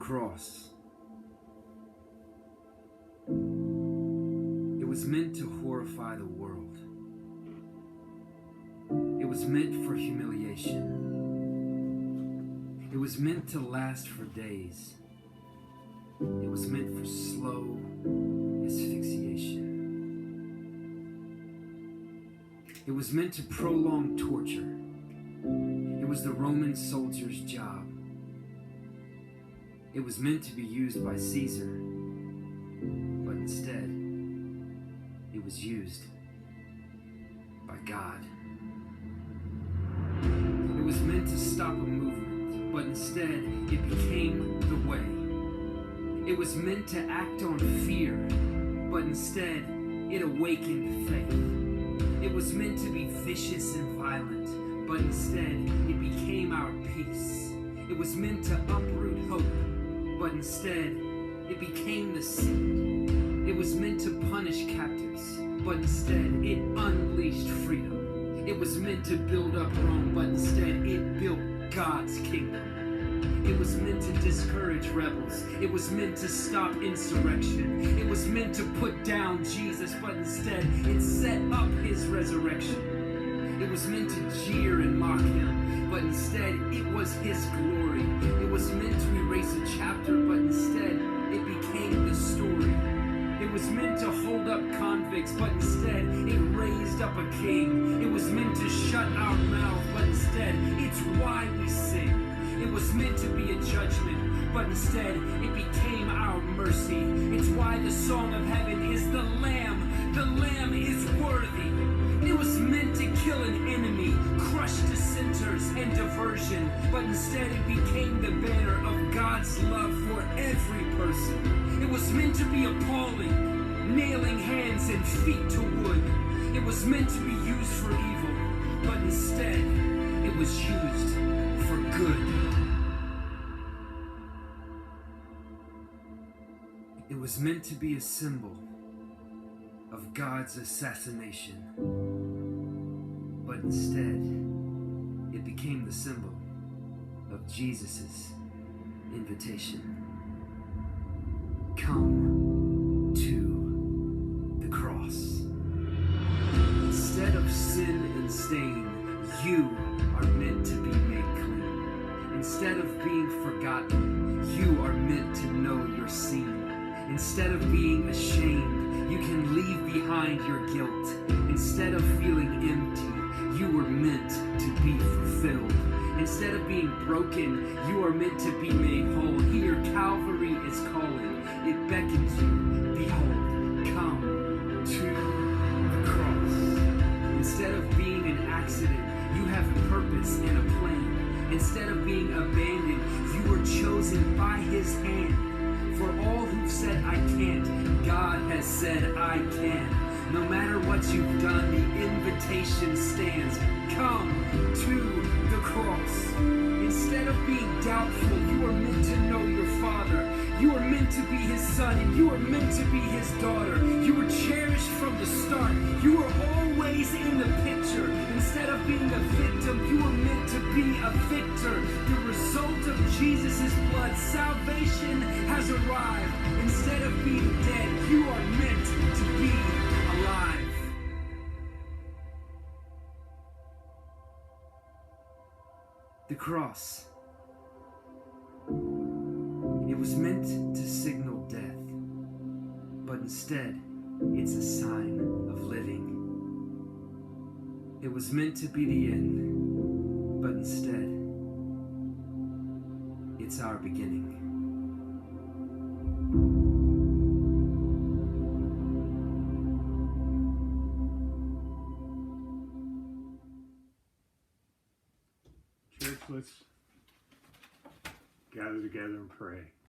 cross. It was meant to horrify the world. It was meant for humiliation. It was meant to last for days. It was meant for slow asphyxiation. It was meant to prolong torture. It was the Roman soldier's job. It was meant to be used by Caesar, but instead, it was used by God. It was meant to stop a movement, but instead, it became the way. It was meant to act on fear, but instead, it awakened faith. It was meant to be vicious and violent, but instead, it became our peace. It was meant to uproot hope, but instead, it became the seed. It was meant to punish captives, but instead, it unleashed freedom. It was meant to build up Rome, but instead, it built God's kingdom. It was meant to discourage rebels. It was meant to stop insurrection. It was meant to put down Jesus, but instead it set up his resurrection. It was meant to jeer and mock him, but instead it was his glory. It was meant to erase a chapter, but instead it became the story. It was meant to hold up convicts, but instead it raised up a king. It was meant to shut our mouth, but instead it's why we sing. It was meant to be a judgment, but instead it became our mercy. It's why the song of heaven is the Lamb. The Lamb is worthy. It was meant to kill an enemy, crush dissenters and diversion, but instead it became the banner of God's love for every person. It was meant to be appalling, nailing hands and feet to wood. It was meant to be used for evil, but instead it was used for good. It was meant to be a symbol of God's assassination, but instead it became the symbol of Jesus' invitation. Come to the cross. Instead of sin and stain, you are meant to be made clean. Instead of being forgotten, you are meant to know you're seen. Instead of being ashamed, you can leave behind your guilt. Instead of feeling empty, you were meant to be fulfilled. Instead of being broken, you are meant to be made whole. Here, Calvary is calling. It beckons you. Behold, come to the cross. Instead of being an accident, you have purpose and a plan. Instead of being abandoned, you were chosen by his hand. For all who've said I can't, God has said I can. No matter what you've done, the invitation stands. Come to the cross. Instead of being doubtful, you are meant to know your Father. You are meant to be his son, and you are meant to be his daughter. You were cherished from the start. You are always in the picture. Instead of being a victim, you are meant to be a victor. The result of Jesus' blood, salvation has arrived. Instead of being dead, you are meant to be alive. The cross. It was meant to signal death, but instead, it's a sign of living. It was meant to be the end, but instead, it's our beginning. Church, let's gather together and pray.